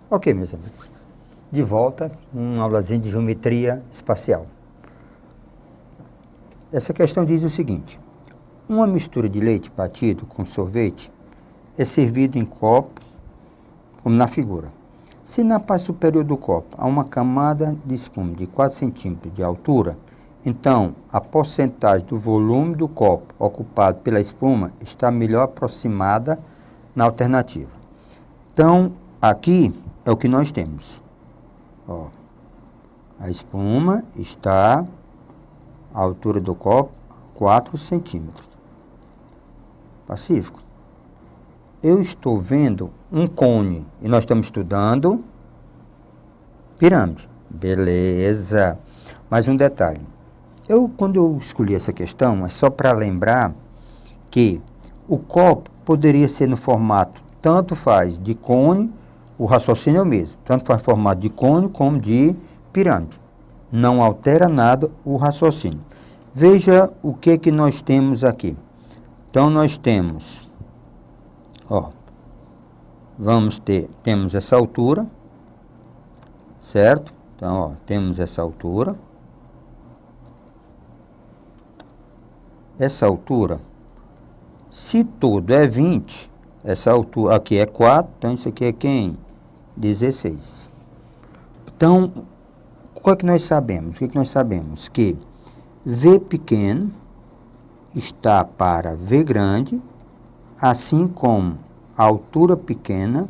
Ok, meus amigos, de volta, uma aulazinha de geometria espacial. Essa questão diz o seguinte: uma mistura de leite batido com sorvete é servido em copo, como na figura. Se na parte superior do copo há uma camada de espuma de 4 centímetros de altura, então a porcentagem do volume do copo ocupado pela espuma está melhor aproximada na alternativa. Então, aqui é o que nós temos. Ó, a espuma está à altura do copo 4 centímetros. Pacífico. Eu estou vendo um cone e nós estamos estudando pirâmide. Beleza. Mais um detalhe. Quando eu escolhi essa questão, é só para lembrar que o copo poderia ser no formato, tanto faz de cone, o raciocínio é o mesmo, tanto faz formato de cone como de pirâmide. Não altera nada o raciocínio. Veja o que nós temos aqui. Então, nós temos, ó, temos essa altura, certo? Então, ó, temos essa altura. Essa altura, se tudo é 20, essa altura aqui é 4, então isso aqui é quem? 16. Então, o que nós sabemos? O que nós sabemos? Que V pequeno está para V grande, assim como a altura pequena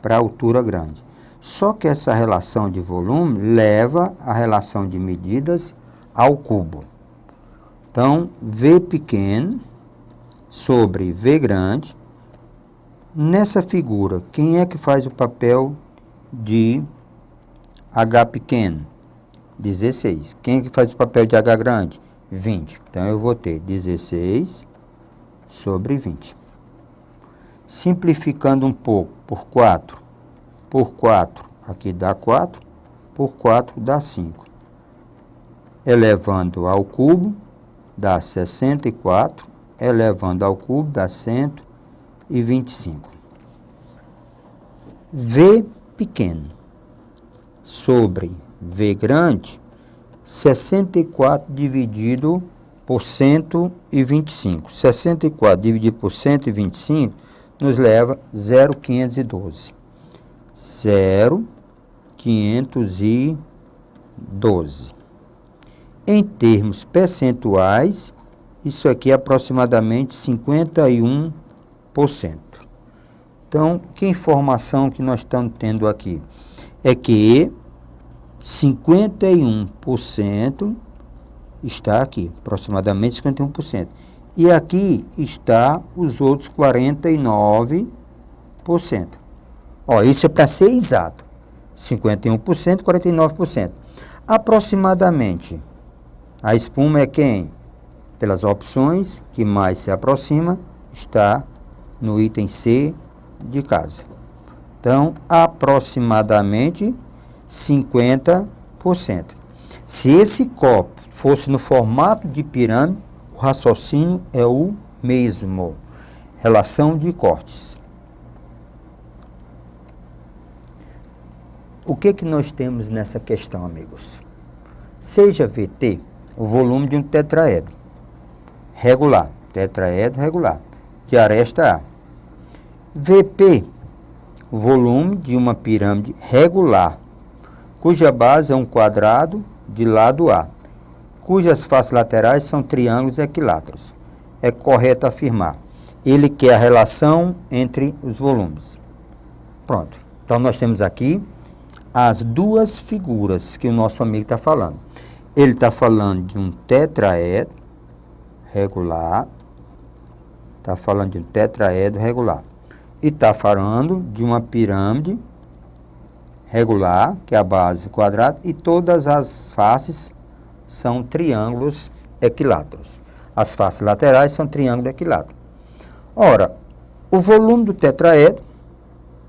para a altura grande. Só que essa relação de volume leva a relação de medidas ao cubo. Então, V pequeno sobre V grande. Nessa figura, quem é que faz o papel de H pequeno? 16. Quem é que faz o papel de H grande? 20. Então, eu vou ter 16 sobre 20. Simplificando um pouco, por 4. Por 4, aqui dá 4. Por 4, dá 5. Elevando ao cubo, dá 64. Elevando ao cubo, dá 125. V pequeno sobre V grande, 64 dividido por 125. 64 dividido por 125 nos leva 0,512. 0,512. Em termos percentuais, isso aqui é aproximadamente 51%. Então, que informação que nós estamos tendo aqui? É que 51% está aqui, aproximadamente 51%. E aqui está os outros 49%. Ó, isso é para ser exato. 51%, 49%. Aproximadamente, a espuma é quem? Pelas opções que mais se aproxima, está no item C de casa. Então, aproximadamente 50%. Se esse copo fosse no formato de pirâmide, o raciocínio é o mesmo. Relação de cortes. O que nós temos nessa questão, amigos? Seja VT o volume de um tetraedro regular, tetraedro regular, de aresta A. VP, o volume de uma pirâmide regular, cuja base é um quadrado de lado A, cujas faces laterais são triângulos equiláteros. É correto afirmar. Ele quer a relação entre os volumes. Pronto. Então, nós temos aqui as duas figuras que o nosso amigo está falando. Ele está falando de um tetraedro regular. Está falando de um tetraedro regular. E está falando de uma pirâmide regular, que é a base quadrada, e todas as faces são triângulos equiláteros. As faces laterais são triângulos equiláteros. Ora, o volume do tetraedro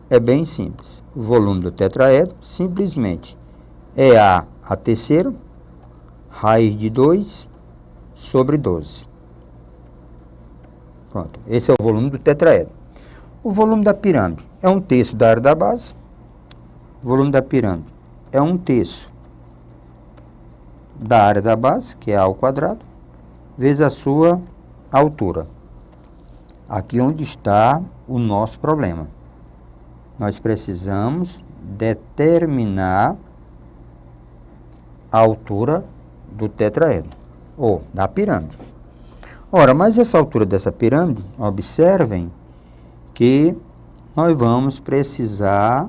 é bem simples. O volume do tetraedro simplesmente é A terceira, raiz de 2 sobre 12. Pronto, esse é o volume do tetraedro. O volume da pirâmide é 1/3 da área da base, O volume da pirâmide é 1/3 da área da base, que é A ao quadrado, vezes a sua altura. Aqui onde está o nosso problema. Nós precisamos determinar a altura do tetraedro, ou da pirâmide. Ora, mas essa altura dessa pirâmide, observem que nós vamos precisar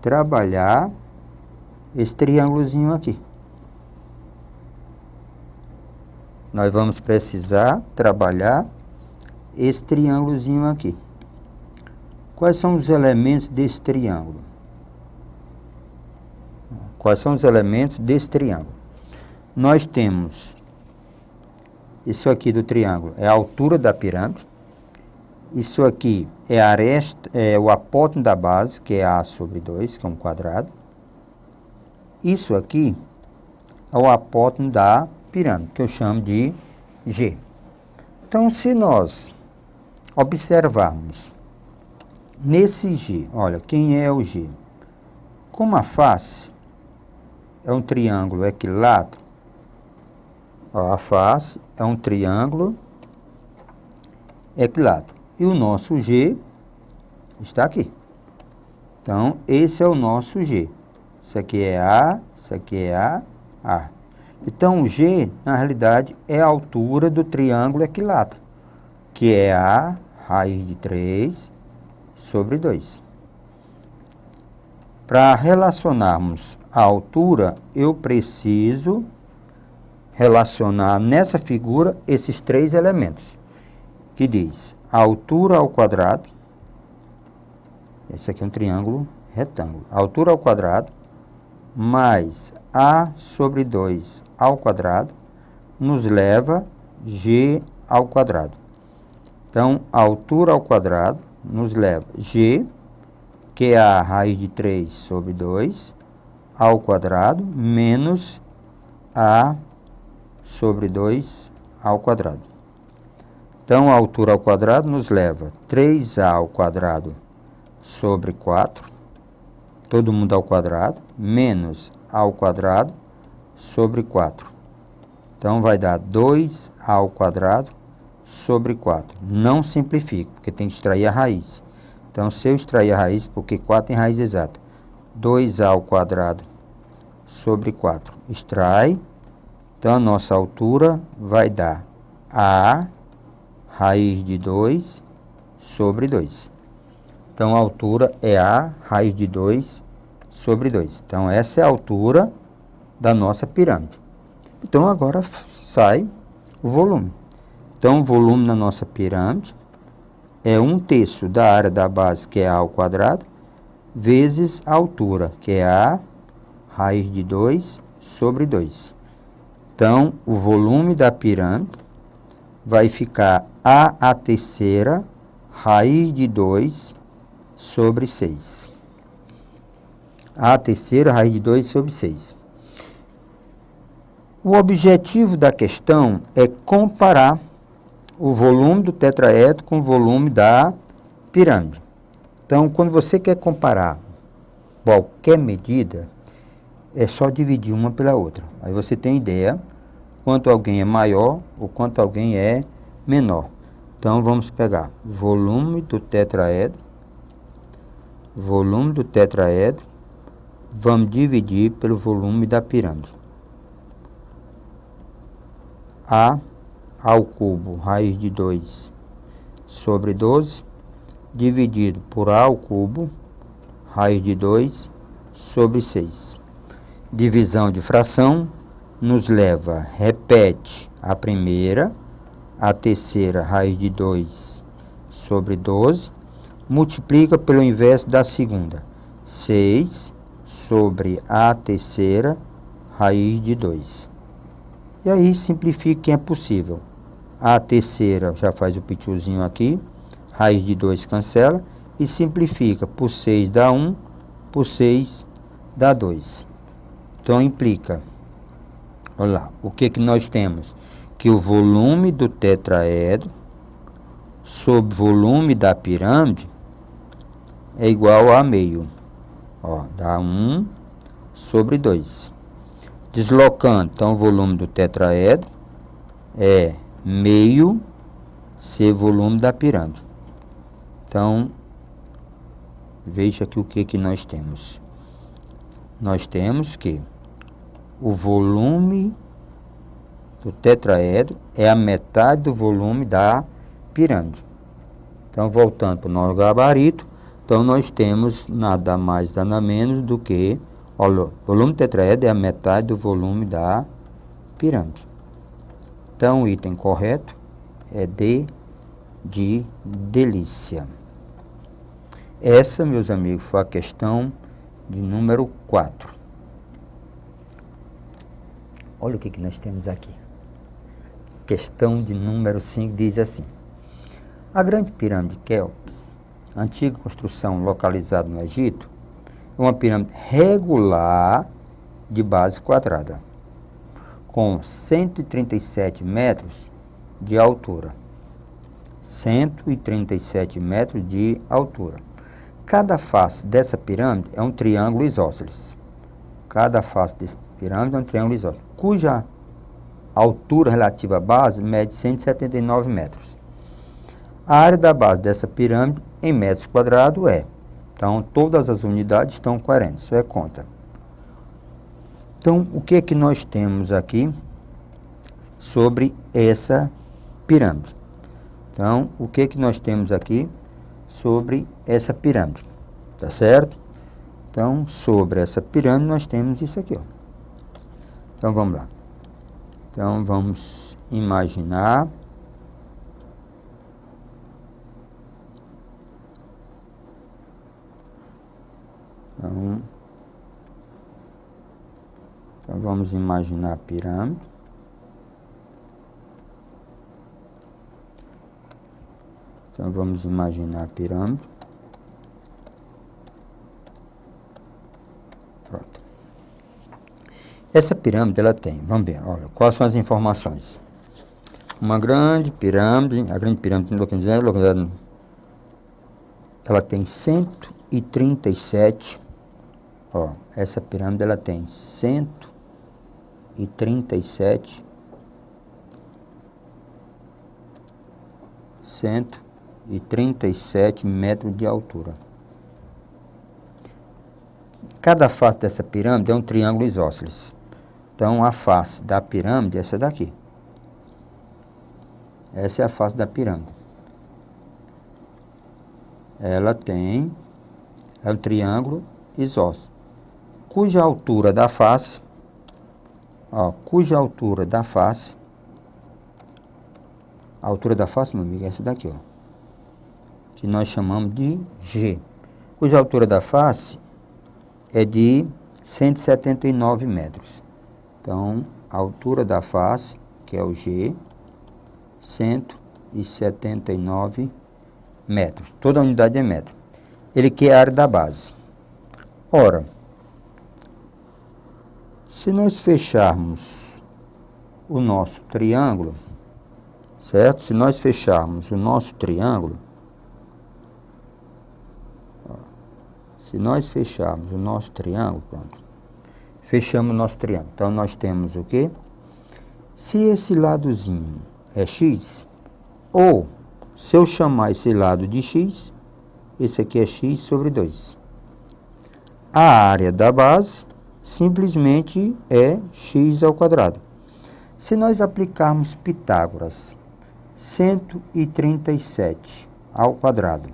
trabalhar esse triângulozinho aqui. Nós vamos precisar trabalhar esse triângulozinho aqui. Quais são os elementos desse triângulo? Quais são os elementos desse triângulo? Nós temos isso aqui do triângulo, é a altura da pirâmide. Isso aqui é a aresta, é o apótone da base, que é A sobre 2, que é um quadrado. Isso aqui é o apótone da pirâmide, que eu chamo de G. Então, se nós observarmos nesse G, olha, quem é o G? Como a face é um triângulo equilátero, ó, a face é um triângulo equilátero. E o nosso G está aqui. Então, esse é o nosso G. Isso aqui é A, isso aqui é A. Então, o G, na realidade, é a altura do triângulo equilátero, que é A raiz de 3 sobre 2. Para relacionarmos a altura, eu preciso relacionar nessa figura esses três elementos, que diz a altura ao quadrado, esse aqui é um triângulo retângulo, a altura ao quadrado, mais A sobre 2 ao quadrado, nos leva G ao quadrado. Então, a altura ao quadrado nos leva G, que é a raiz de 3 sobre 2, ao quadrado, menos A sobre 2 ao quadrado. Então, a altura ao quadrado nos leva 3A ao quadrado sobre 4, todo mundo ao quadrado, menos A ao quadrado sobre 4. Então, vai dar 2A ao quadrado sobre 4. Não simplifico, porque tem que extrair a raiz. Então, se eu extrair a raiz, porque 4 tem raiz exata, 2A ao quadrado sobre 4. Extrai. Então, a nossa altura vai dar A raiz de 2 sobre 2. Então, a altura é A raiz de 2 sobre 2. Então, essa é a altura da nossa pirâmide. Então, agora sai o volume. Então, o volume na nossa pirâmide é 1/3 da área da base, que é A ao quadrado, vezes a altura, que é A raiz de 2 sobre 2. Então, o volume da pirâmide vai ficar A terceira raiz de 2 sobre 6. A terceira raiz de 2 sobre 6. O objetivo da questão é comparar o volume do tetraedro com o volume da pirâmide. Então, quando você quer comparar qualquer medida, é só dividir uma pela outra. Aí você tem ideia quanto alguém é maior ou quanto alguém é menor. Então, vamos pegar volume do tetraedro, vamos dividir pelo volume da pirâmide. A ao cubo, raiz de 2 sobre 12, dividido por A ao cubo, raiz de 2 sobre 6. Divisão de fração nos leva, repete a primeira, a terceira raiz de 2 sobre 12, multiplica pelo inverso da segunda, 6 sobre a terceira raiz de 2. E aí simplifica quem é possível. A terceira já faz o pitiozinho aqui, raiz de 2 cancela, e simplifica por 6 dá 1, por 6 dá 2. Então implica, olha lá, o que nós temos? Que o volume do tetraedro sobre volume da pirâmide é igual a meio. Ó, dá 1 sobre 2. Deslocando, então, o volume do tetraedro é meio ser volume da pirâmide. Então, veja aqui o que nós temos. Nós temos que o volume do tetraedro é a metade do volume da pirâmide. Então, voltando para o nosso gabarito, então nós temos nada mais, nada menos do que o volume do tetraedro é a metade do volume da pirâmide. Então, o item correto é D de delícia. Essa, meus amigos, foi a questão de número 4. Olha o que nós temos aqui. Questão de número 5 diz assim: a grande pirâmide de Quéops, antiga construção localizada no Egito, é uma pirâmide regular de base quadrada, com 137 metros de altura. 137 metros de altura. Cada face dessa pirâmide é um triângulo isósceles. Cada face dessa pirâmide é um triângulo isósceles, cuja altura relativa à base mede 179 metros. A área da base dessa pirâmide em metros quadrados é. Então, todas as unidades estão coerentes. Isso é conta. Então, o que é que nós temos aqui sobre essa pirâmide? Então, o que é que nós temos aqui sobre essa pirâmide? Tá certo? Então, sobre essa pirâmide, nós temos isso aqui, ó. Então, vamos lá. Então, vamos imaginar. Então, vamos imaginar a pirâmide. Então, vamos imaginar a pirâmide. Pronto. Essa pirâmide, ela tem, vamos ver, olha, quais são as informações. Uma grande pirâmide, a grande pirâmide localizada, ela tem 137, ó, essa pirâmide, ela tem 137 metros de altura. Cada face dessa pirâmide é um triângulo isósceles. Então, a face da pirâmide é essa daqui. Essa é a face da pirâmide. Ela é um triângulo isósceles, cuja altura da face, ó, a altura da face, meu amigo, é essa daqui, ó, que nós chamamos de G, cuja altura da face é de 179 metros. Então, a altura da face, que é o G, 179 metros. Toda unidade é metro. Ele quer a área da base. Ora, se nós fecharmos o nosso triângulo, certo? Se nós fecharmos o nosso triângulo, pronto. Fechamos o nosso triângulo. Então, nós temos o quê? Se esse ladozinho é x, ou se eu chamar esse lado de x, esse aqui é x sobre 2. A área da base simplesmente é x ao quadrado. Se nós aplicarmos Pitágoras, 137 ao quadrado,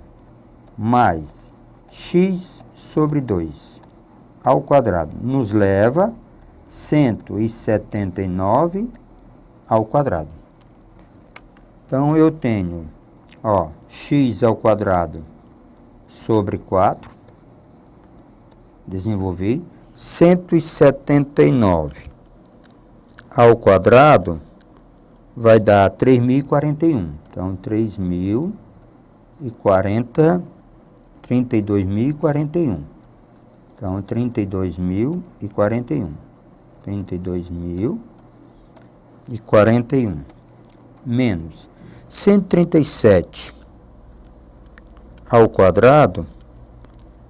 mais x sobre 2 ao quadrado, nos leva 179 ao quadrado. Então, eu tenho, ó, x ao quadrado sobre 4, desenvolvi, 179 ao quadrado vai dar 3.041. Então, 32.041. Então, 32.041. 32.041 menos 137 ao quadrado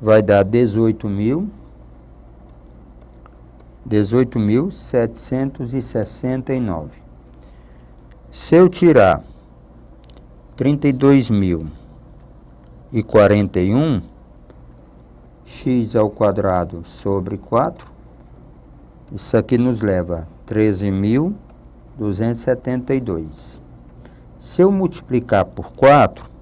vai dar 18.769. Se eu tirar 32.041, x ao quadrado sobre 4, isso aqui nos leva a 13.272. Se eu multiplicar por 4,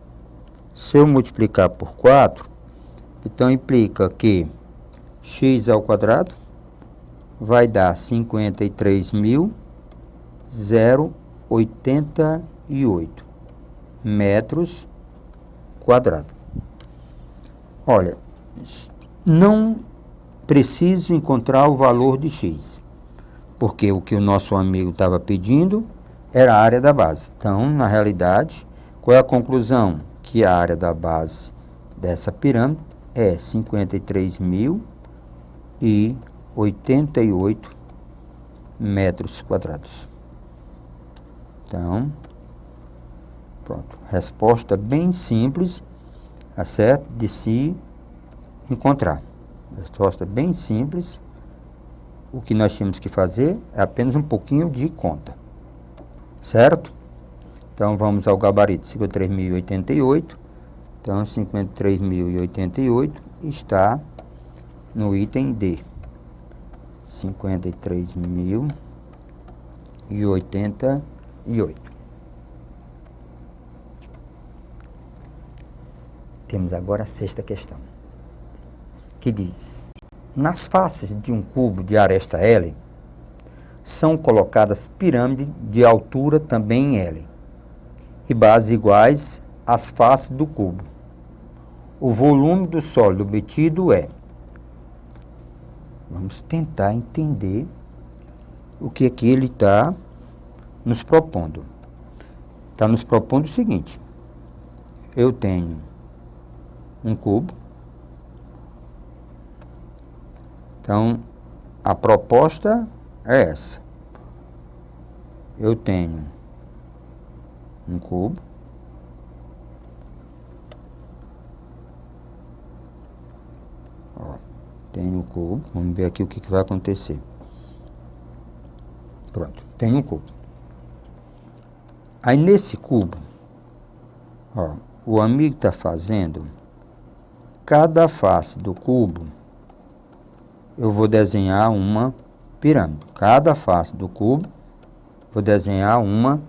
então implica que x ao quadrado vai dar 53.088 metros quadrados. Olha, não preciso encontrar o valor de x, porque o que o nosso amigo estava pedindo era a área da base. Então, na realidade, qual é a conclusão? Que a área da base dessa pirâmide é 53.088 metros quadrados. Então, pronto. Resposta bem simples, tá certo? De se encontrar. Resposta bem simples. O que nós tínhamos que fazer é apenas um pouquinho de conta. Certo? Então, vamos ao gabarito 53.088. Então, 53.088 está no item D. 53.088. Temos agora a sexta questão, que diz: nas faces de um cubo de aresta L, são colocadas pirâmides de altura também L e bases iguais às faces do cubo. O volume do sólido obtido é... Vamos tentar entender o que aqui ele está nos propondo. Está nos propondo o seguinte: eu tenho um cubo. Então, a proposta é essa. Eu tenho um cubo. Ó, tenho um cubo. Vamos ver aqui o que vai acontecer. Pronto, tenho um cubo. Aí, nesse cubo, ó, o amigo está fazendo cada face do cubo. Eu vou desenhar uma pirâmide. Cada face do cubo, vou desenhar uma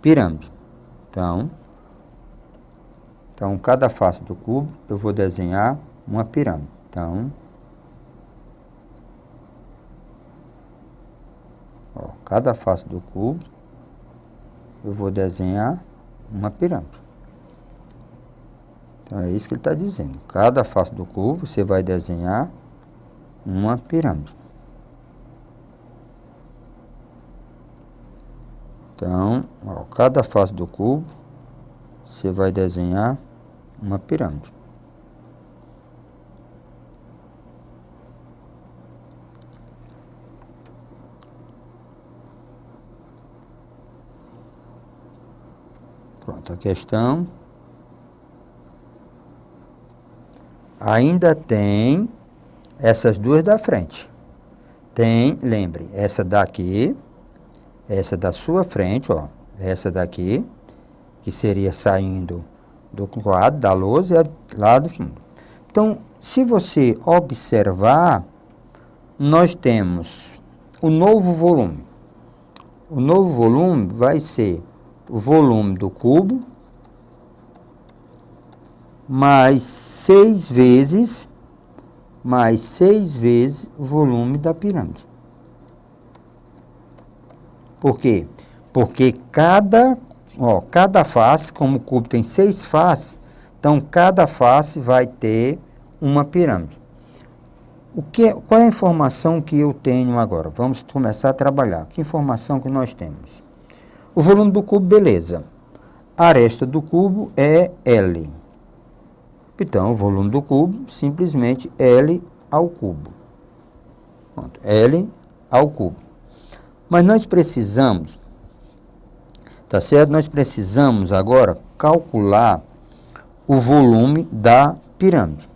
pirâmide. Então, cada face do cubo, eu vou desenhar uma pirâmide. Então, ó, cada face do cubo, eu vou desenhar uma pirâmide. Então, é isso que ele está dizendo. Cada face do cubo, você vai desenhar uma pirâmide. Então, ó, cada face do cubo, você vai desenhar uma pirâmide. Pronto, a questão. Ainda tem essas duas da frente. Tem, lembre, essa daqui, essa da sua frente, ó, essa daqui, que seria saindo do quadro, da lousa, e lá do fundo. Então, se você observar, nós temos o novo volume. O novo volume vai ser o volume do cubo mais 6 vezes o volume da pirâmide. Por quê? Porque cada face, como o cubo tem 6 faces, então cada face vai ter uma pirâmide. Qual é a informação que eu tenho agora? Vamos começar a trabalhar. Que informação que nós temos? O volume do cubo, beleza. A aresta do cubo é L. Então, o volume do cubo, simplesmente L ao cubo. Pronto, L ao cubo. Mas nós precisamos, tá certo? Nós precisamos agora calcular o volume da pirâmide.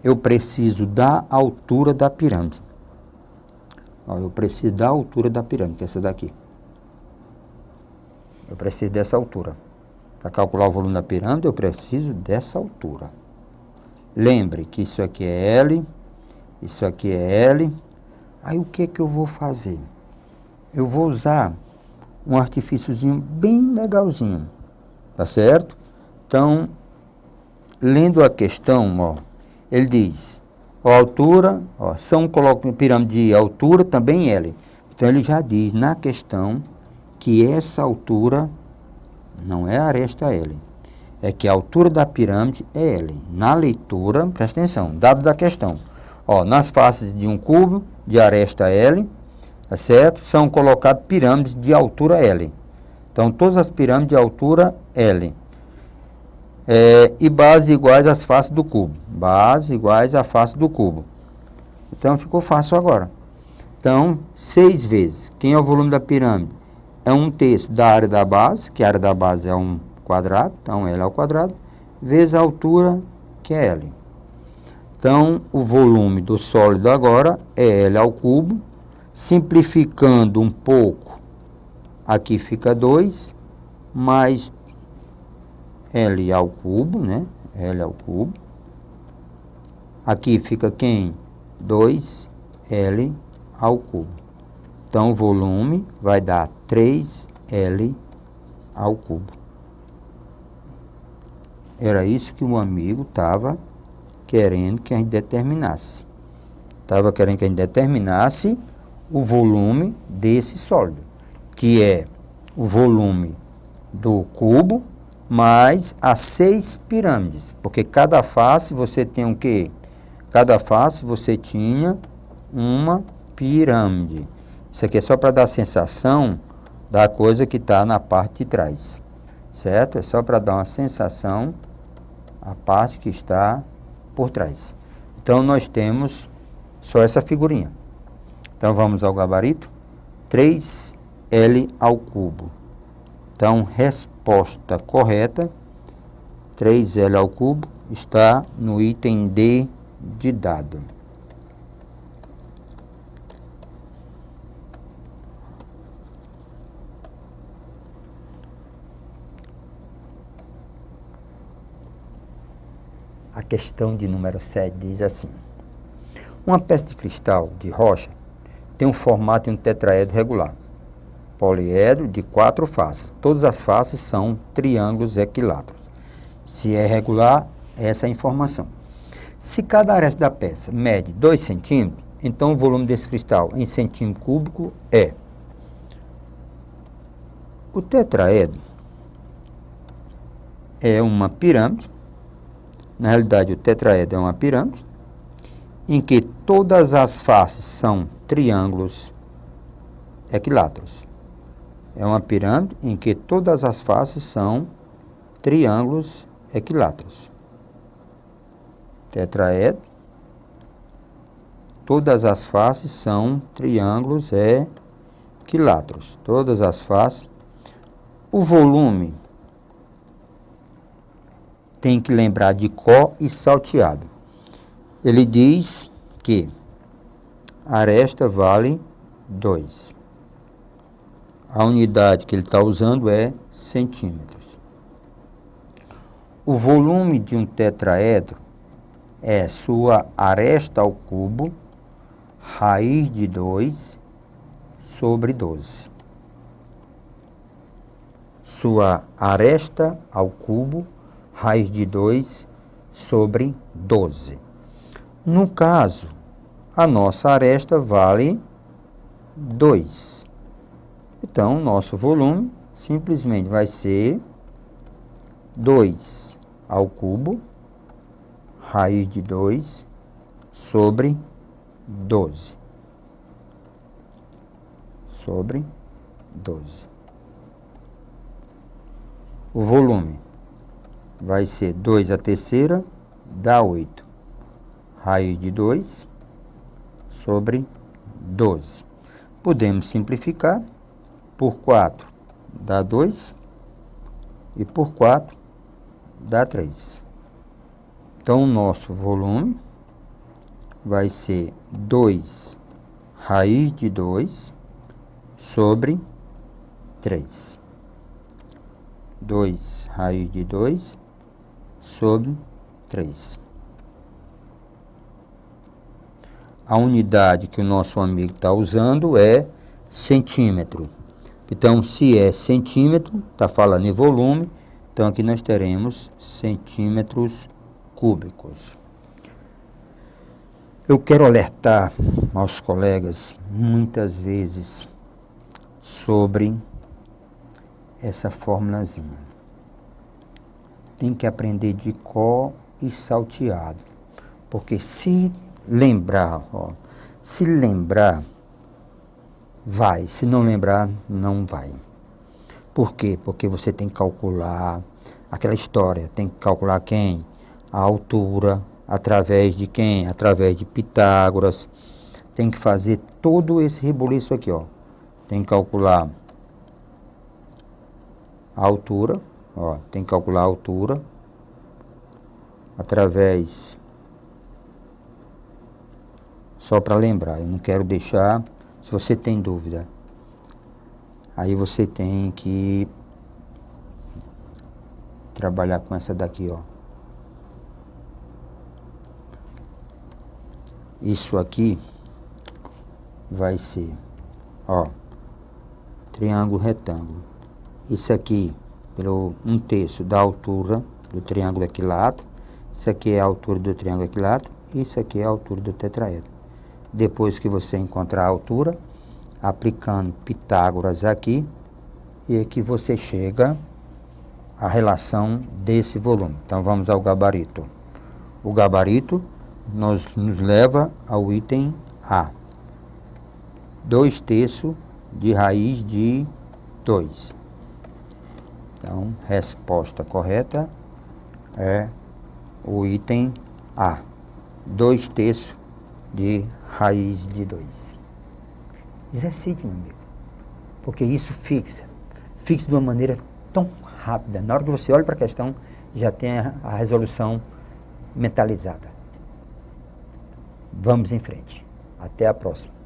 eu preciso da altura da pirâmide. Ó, eu preciso da altura da pirâmide, que é essa daqui. Eu preciso dessa altura. Para calcular o volume da pirâmide, eu preciso dessa altura. Lembre que isso aqui é L, isso aqui é L. Aí o que que eu vou fazer? Eu vou usar um artifíciozinho bem legalzinho, tá certo? Então, lendo a questão, ó, ele diz, a altura, ó, são coloca pirâmide de altura também L. Então ele já diz na questão que essa altura não é a aresta L, é que a altura da pirâmide é L. Na leitura, presta atenção, dado da questão, ó, nas faces de um cubo de aresta L, tá certo? São colocadas pirâmides de altura L. Então todas as pirâmides de altura L. E bases iguais às faces do cubo. Bases iguais à face do cubo. Então ficou fácil agora. Então, 6 vezes. Quem é o volume da pirâmide? É 1/3 da área da base, que a área da base é 1 quadrado, então L ao quadrado, vezes a altura, que é L. Então, o volume do sólido agora é L ao cubo. Simplificando um pouco, aqui fica 2, mais L ao cubo, né? L ao cubo. Aqui fica quem? 2L ao cubo. Então, o volume vai dar 3L ao cubo. Era isso que o amigo estava querendo que a gente determinasse. Estava querendo que a gente determinasse o volume desse sólido, que é o volume do cubo mais as 6 pirâmides, porque cada face você tem o quê? Cada face você tinha uma pirâmide. Isso aqui é só para dar a sensação da coisa que está na parte de trás, certo? É só para dar uma sensação a parte que está por trás. Então, nós temos só essa figurinha. Então, vamos ao gabarito. 3L ao cubo. Então, resposta correta, 3L ao cubo, está no item D de dado. A questão de número 7 diz assim: uma peça de cristal de rocha tem um formato de um tetraedro regular, poliedro de 4 faces. Todas as faces são triângulos equilátero. Se é regular, essa é a informação. Se cada aresta da peça mede 2 centímetros, então o volume desse cristal em centímetro cúbico é... O tetraedro é uma pirâmide. Na realidade, o tetraedro é uma pirâmide em que todas as faces são triângulos equiláteros. É uma pirâmide em que todas as faces são triângulos equiláteros. Tetraedro, todas as faces são triângulos equiláteros. Todas as faces. O volume tem que lembrar de có e salteado. Ele diz que a aresta vale 2. A unidade que ele está usando é centímetros. O volume de um tetraedro é sua aresta ao cubo, raiz de 2 sobre 12. Sua aresta ao cubo, raiz de 2 sobre 12. No caso, a nossa aresta vale 2. Então, nosso volume simplesmente vai ser 2 ao cubo, raiz de 2 sobre 12. Sobre 12. O volume vai ser 2 à terceira, dá 8. Raiz de 2 sobre 12. Podemos simplificar. Por 4 dá 2. E por 4 dá 3. Então, o nosso volume vai ser 2 raiz de 2 sobre 3. 2 raiz de 2 sobre 3. A unidade que o nosso amigo está usando é centímetro. Então, se é centímetro, está falando em volume, então aqui nós teremos centímetros cúbicos. Eu quero alertar aos colegas, muitas vezes, sobre essa formulazinha. Tem que aprender de cor e salteado, porque se lembrar, vai, se não lembrar, não vai. Por quê? Porque você tem que calcular aquela história, tem que calcular quem? A altura, através de quem? Através de Pitágoras. Tem que fazer todo esse rebuliço aqui, ó. Tem que calcular a altura, ó, tem que calcular a altura através, só para lembrar, eu não quero deixar, se você tem dúvida, aí você tem que trabalhar com essa daqui, ó. Isso aqui vai ser, ó, triângulo retângulo. Isso aqui, pelo 1/3 da altura do triângulo equilátero. Isso aqui é a altura do triângulo equilátero. E isso aqui é a altura do tetraedro. Depois que você encontrar a altura, aplicando Pitágoras aqui, e aqui você chega à relação desse volume. Então, vamos ao gabarito. O gabarito nos leva ao item A. 2/3 de raiz de 2. Então, resposta correta é o item A. 2/3 de raiz de 2. Exercite, meu amigo. Porque isso fixa de uma maneira tão rápida. Na hora que você olha para a questão, já tem a resolução mentalizada. Vamos em frente. Até a próxima.